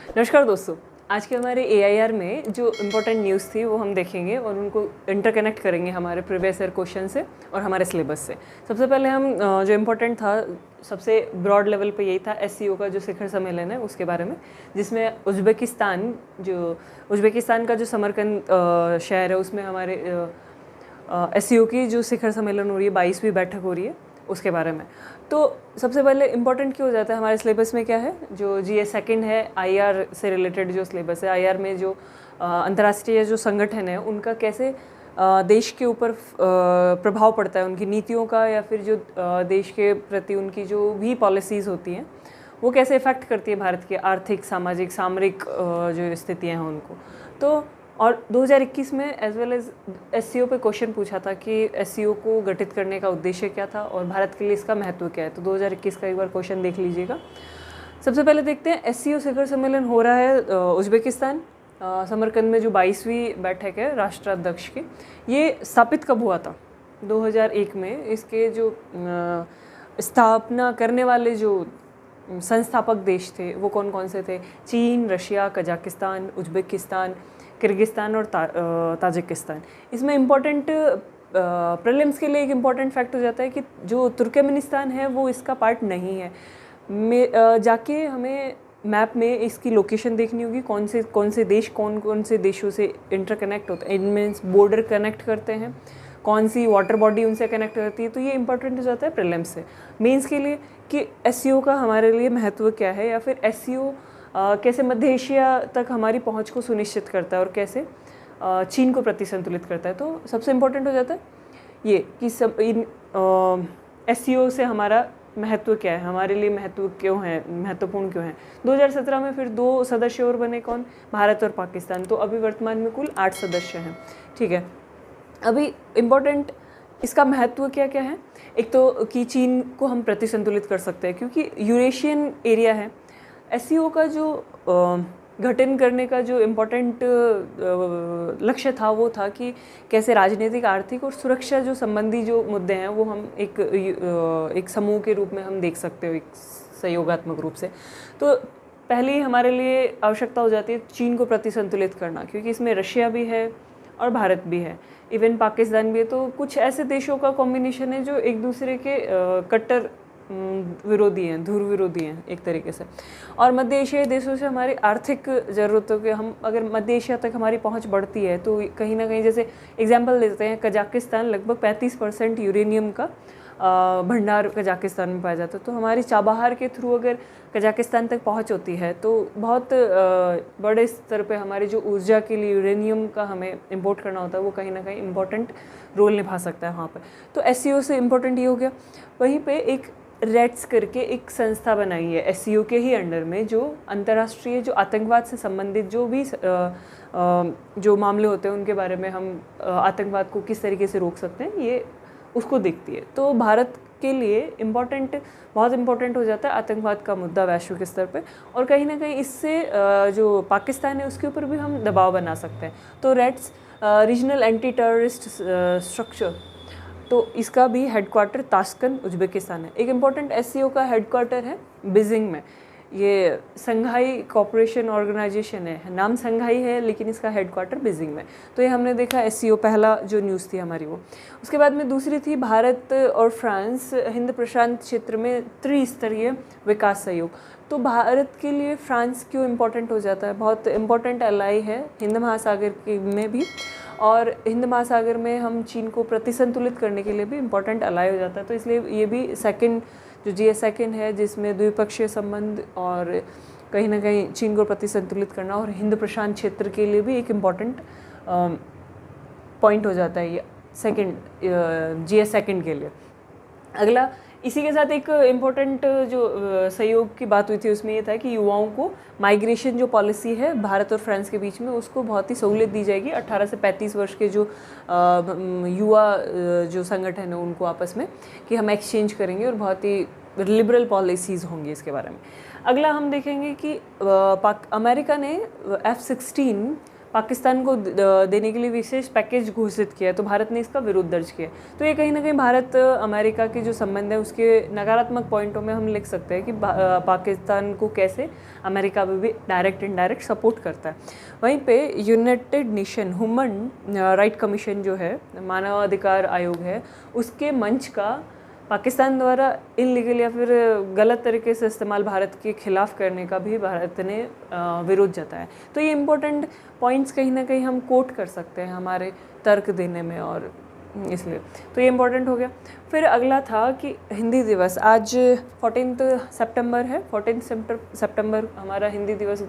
नमस्कार दोस्तों। आज के हमारे AIR में जो इम्पोर्टेंट न्यूज़ थी वो हम देखेंगे और उनको इंटरकनेक्ट करेंगे हमारे प्रीवियस ईयर क्वेश्चन से और हमारे सिलेबस से। सबसे पहले हम जो इम्पोर्टेंट था, सबसे ब्रॉड लेवल पे यही था SCO का जो शिखर सम्मेलन है उसके बारे में, जिसमें उज़्बेकिस्तान का जो समरकंद शहर है उसमें हमारे SCO की जो शिखर सम्मेलन हो रही है, 22वीं बैठक हो रही है, उसके बारे में। तो सबसे पहले इम्पोर्टेंट क्यों हो जाता है हमारे सिलेबस में क्या है, जो GS सेकंड है, IR से रिलेटेड जो सिलेबस है, IR में जो अंतर्राष्ट्रीय जो संगठन है उनका कैसे देश के ऊपर प्रभाव पड़ता है, उनकी नीतियों का, या फिर जो देश के प्रति उनकी जो भी पॉलिसीज़ होती हैं वो कैसे इफ़ेक्ट करती है भारत की आर्थिक, सामाजिक, सामरिक जो स्थितियाँ हैं उनको। तो और 2021 में एज वेल एज SCO पे क्वेश्चन पूछा था कि SCO को गठित करने का उद्देश्य क्या था और भारत के लिए इसका महत्व क्या है। तो 2021 का एक बार क्वेश्चन देख लीजिएगा। सबसे पहले देखते हैं SCO शिखर सम्मेलन हो रहा है उज़्बेकिस्तान समरकंद में, जो 22वीं बैठक है राष्ट्राध्यक्ष की। ये स्थापित कब हुआ था? 2001 में। इसके जो स्थापना करने वाले जो संस्थापक देश थे वो कौन कौन से थे? चीन, रशिया, कजाकिस्तान, उज़्बेकिस्तान, किर्गिस्तान और ताजिकिस्तान। इसमें इम्पॉर्टेंट प्रीलिम्स के लिए एक इम्पॉर्टेंट फैक्ट हो जाता है कि जो तुर्कमेनिस्तान है वो इसका पार्ट नहीं है। जाके हमें मैप में इसकी लोकेशन देखनी होगी, कौन से देश कौन से देशों से इंटरकनेक्ट होते हैं, इनमें बॉर्डर कनेक्ट करते हैं, कौन सी वाटर बॉडी उनसे कनेक्ट करती है। तो ये इंपॉर्टेंट हो जाता है प्रीलिम्स से। मेंस के लिए कि SCO का हमारे लिए महत्व क्या है, या फिर SCO कैसे मध्य एशिया तक हमारी पहुंच को सुनिश्चित करता है और कैसे चीन को प्रतिसंतुलित करता है। तो सबसे इम्पोर्टेंट हो जाता है ये कि सब इन SCO से हमारा महत्व क्या है, हमारे लिए महत्वपूर्ण क्यों है। 2017 में फिर 2 सदस्य और बने, कौन? भारत और पाकिस्तान। तो अभी वर्तमान में कुल 8 सदस्य हैं। ठीक है, अभी इम्पोर्टेंट इसका महत्व क्या क्या है। एक तो कि चीन को हम प्रतिसंतुलित कर सकते हैं क्योंकि यूरेशियन एरिया है। SCO का जो गठन करने का जो इम्पोर्टेंट लक्ष्य था वो था कि कैसे राजनीतिक, आर्थिक और सुरक्षा जो संबंधी जो मुद्दे हैं वो हम एक समूह के रूप में हम देख सकते हो, एक सहयोगात्मक रूप से। तो पहली हमारे लिए आवश्यकता हो जाती है चीन को प्रतिसंतुलित करना, क्योंकि इसमें रशिया भी है और भारत भी है, इवन पाकिस्तान भी है। तो कुछ ऐसे देशों का कॉम्बिनेशन है जो एक दूसरे के कट्टर विरोधी हैं, ध्रुव विरोधी हैं एक तरीके से। और मध्य एशियाई देशों से हमारी आर्थिक ज़रूरतों के, हम अगर मध्य एशिया तक हमारी पहुंच बढ़ती है तो कहीं ना कहीं, जैसे एग्जांपल देते हैं, कजाकिस्तान लगभग 35% यूरेनियम का भंडार कजाकिस्तान में पाया जाता है। तो हमारी चाबहार के थ्रू अगर कजाकिस्तान तक पहुंच होती है तो बहुत बड़े स्तर पे हमारी जो ऊर्जा के लिए यूरेनियम का हमें इंपोर्ट करना होता है वो कहीं ना कहीं इम्पोर्टेंट रोल निभा सकता है वहाँ पर। तो SCO से इम्पोर्टेंट ये हो गया। वहीं पे एक रेट्स करके एक संस्था बनाई है SCO के ही अंडर में, जो अंतर्राष्ट्रीय जो आतंकवाद से संबंधित जो भी जो मामले होते हैं उनके बारे में, हम आतंकवाद को किस तरीके से रोक सकते हैं, ये उसको देखती है। तो भारत के लिए बहुत इम्पोर्टेंट हो जाता है आतंकवाद का मुद्दा वैश्विक स्तर पे, और कहीं ना कहीं इससे जो पाकिस्तान है उसके ऊपर भी हम दबाव बना सकते हैं। तो rates regional anti terrorist structure, तो इसका भी हेडक्वार्टर ताशकंद उज़्बेकिस्तान है। एक इम्पॉर्टेंट SCO का हेडक्वार्टर है बीजिंग में। ये संघाई कोऑपरेशन ऑर्गेनाइजेशन है, नाम संघाई है लेकिन इसका हेडक्वार्टर बीजिंग में। तो ये हमने देखा SCO, पहला जो न्यूज़ थी हमारी वो। उसके बाद में दूसरी थी भारत और फ्रांस हिंद प्रशांत क्षेत्र में त्रिस्तरीय विकास सहयोग। तो भारत के लिए फ्रांस क्यों इम्पोर्टेंट हो जाता है? बहुत इम्पोर्टेंट एलाई है हिंद महासागर में भी, और हिंद महासागर में हम चीन को प्रतिसंतुलित करने के लिए भी इम्पोर्टेंट एलाई हो जाता है। तो इसलिए ये भी सेकंड जो GS सेकंड है, जिसमें द्विपक्षीय संबंध और कहीं ना कहीं चीन को प्रतिसंतुलित करना और हिंद प्रशांत क्षेत्र के लिए भी एक इम्पॉर्टेंट पॉइंट हो जाता है ये GS सेकंड के लिए। अगला इसी के साथ एक इम्पोर्टेंट जो सहयोग की बात हुई थी उसमें ये था कि युवाओं को माइग्रेशन जो पॉलिसी है भारत और फ्रांस के बीच में, उसको बहुत ही सहूलियत दी जाएगी। 18 से 35 वर्ष के जो युवा जो संगठन है उनको आपस में, कि हम एक्सचेंज करेंगे और बहुत ही लिबरल पॉलिसीज़ होंगी इसके बारे में। अगला हम देखेंगे कि अमेरिका ने F-16 पाकिस्तान को देने के लिए विशेष पैकेज घोषित किया है, तो भारत ने इसका विरोध दर्ज किया। तो ये कहीं ना कहीं भारत अमेरिका के जो संबंध है उसके नकारात्मक पॉइंटों में हम लिख सकते हैं कि पाकिस्तान को कैसे अमेरिका भी डायरेक्ट इनडायरेक्ट सपोर्ट करता है। वहीं पे United nation human right commission जो है, मानवाधिकार आयोग है, उसके मंच का पाकिस्तान द्वारा इलीगल या फिर गलत तरीके से इस्तेमाल भारत के खिलाफ करने का भी भारत ने विरोध जताया। तो ये इम्पोर्टेंट पॉइंट्स कहीं ना कहीं हम कोट कर सकते हैं हमारे तर्क देने में, और इसलिए तो ये इम्पोर्टेंट हो गया। फिर अगला था कि हिंदी दिवस, आज 14 सितंबर है। 14 सितंबर हमारा हिंदी दिवस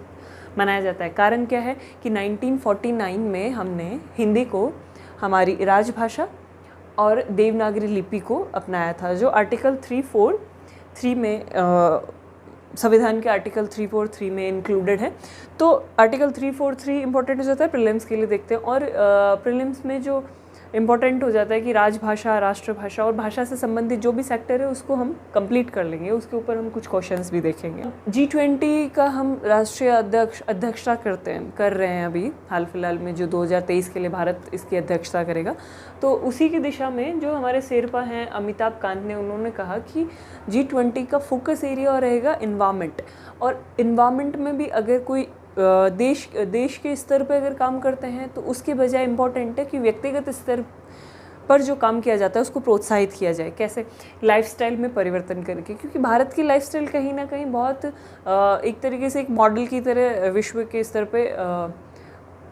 मनाया जाता है। कारण क्या है कि 1949 में हमने हिंदी को हमारी राजभाषा और देवनागरी लिपि को अपनाया था, जो आर्टिकल 343 में संविधान के आर्टिकल 343 में इंक्लूडेड है। तो आर्टिकल 343 इंपॉर्टेंट हो जाता है प्रीलिम्स के लिए, देखते हैं। और प्रीलिम्स में जो इम्पॉर्टेंट हो जाता है कि राजभाषा, राष्ट्रभाषा और भाषा से संबंधित जो भी सेक्टर है उसको हम कंप्लीट कर लेंगे। उसके ऊपर हम कुछ क्वेश्चंस भी देखेंगे। G20 का हम राष्ट्रीय अध्यक्षता कर रहे हैं अभी हाल फिलहाल में, जो 2023 के लिए भारत इसकी अध्यक्षता करेगा। तो उसी की दिशा में जो हमारे शेरपा हैं अमिताभ कांत ने, उन्होंने कहा कि G20 का फोकस एरिया रहेगा इन्वायरमेंट, और इन्वायरमेंट में भी अगर कोई देश के स्तर पर अगर काम करते हैं तो उसके बजाय इम्पॉर्टेंट है कि व्यक्तिगत स्तर पर जो काम किया जाता है उसको प्रोत्साहित किया जाए। कैसे? लाइफस्टाइल में परिवर्तन करके, क्योंकि भारत की लाइफस्टाइल कहीं ना कहीं बहुत एक तरीके से एक मॉडल की तरह विश्व के स्तर पे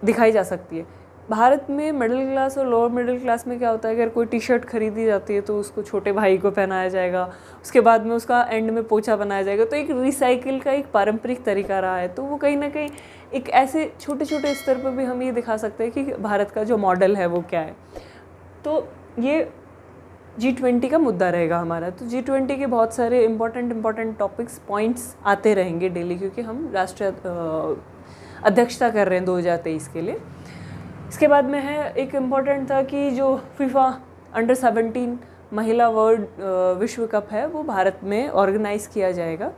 दिखाई जा सकती है। भारत में मिडिल क्लास और लोअर मिडिल क्लास में क्या होता है, अगर कोई टी शर्ट खरीदी जाती है तो उसको छोटे भाई को पहनाया जाएगा, उसके बाद में उसका एंड में पोछा बनाया जाएगा। तो एक रिसाइकिल का एक पारंपरिक तरीका रहा है। तो वो कहीं ना कहीं एक ऐसे छोटे छोटे स्तर पर भी हम ये दिखा सकते हैं कि भारत का जो मॉडल है वो क्या है। तो ये G20 का मुद्दा रहेगा हमारा। तो G20 के बहुत सारे इम्पोर्टेंट टॉपिक्स, पॉइंट्स आते रहेंगे डेली, क्योंकि हम राष्ट्रीय अध्यक्षता कर रहे हैं 2023 के लिए। इसके बाद में है एक इम्पॉर्टेंट था कि जो फीफा अंडर 17 महिला वर्ल्ड विश्व कप है वो भारत में ऑर्गेनाइज़ किया जाएगा।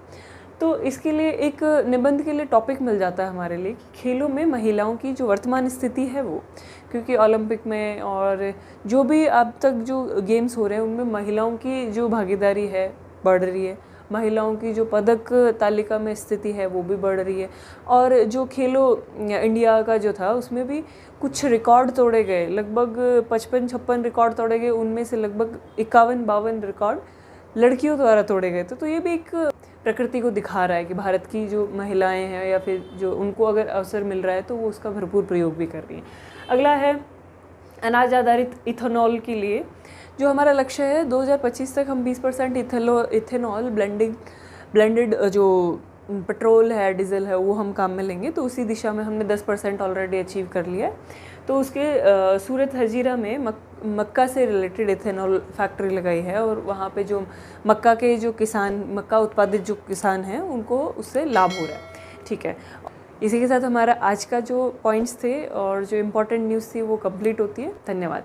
तो इसके लिए एक निबंध के लिए टॉपिक मिल जाता है हमारे लिए कि खेलों में महिलाओं की जो वर्तमान स्थिति है वो, क्योंकि ओलंपिक में और जो भी अब तक जो गेम्स हो रहे हैं उनमें महिलाओं की जो भागीदारी है बढ़ रही है, महिलाओं की जो पदक तालिका में स्थिति है वो भी बढ़ रही है। और जो खेलो इंडिया का जो था उसमें भी कुछ रिकॉर्ड तोड़े गए, लगभग 55-56 रिकॉर्ड तोड़े गए, उनमें से लगभग 51-52 रिकॉर्ड लड़कियों द्वारा तोड़े गए थे। तो ये भी एक प्रकृति को दिखा रहा है कि भारत की जो महिलाएं हैं या फिर जो उनको अगर अवसर मिल रहा है तो वो उसका भरपूर प्रयोग भी कर रही हैं। अगला है अनाज आधारित इथेनॉल के लिए जो हमारा लक्ष्य है 2025 तक हम 20% इथेनॉल ब्लेंडेड जो पेट्रोल है, डीजल है, वो हम काम में लेंगे। तो उसी दिशा में हमने 10% ऑलरेडी अचीव कर लिया है। तो उसके सूरत हजीरा में मक्का से रिलेटेड इथेनॉल फैक्ट्री लगाई है, और वहाँ पे जो मक्का के जो किसान, मक्का उत्पादित जो किसान हैं उनको उससे लाभ हो रहा है। ठीक है, इसी के साथ हमारा आज का जो पॉइंट्स थे और जो इम्पोर्टेंट न्यूज़ थी वो कंप्लीट होती है। धन्यवाद।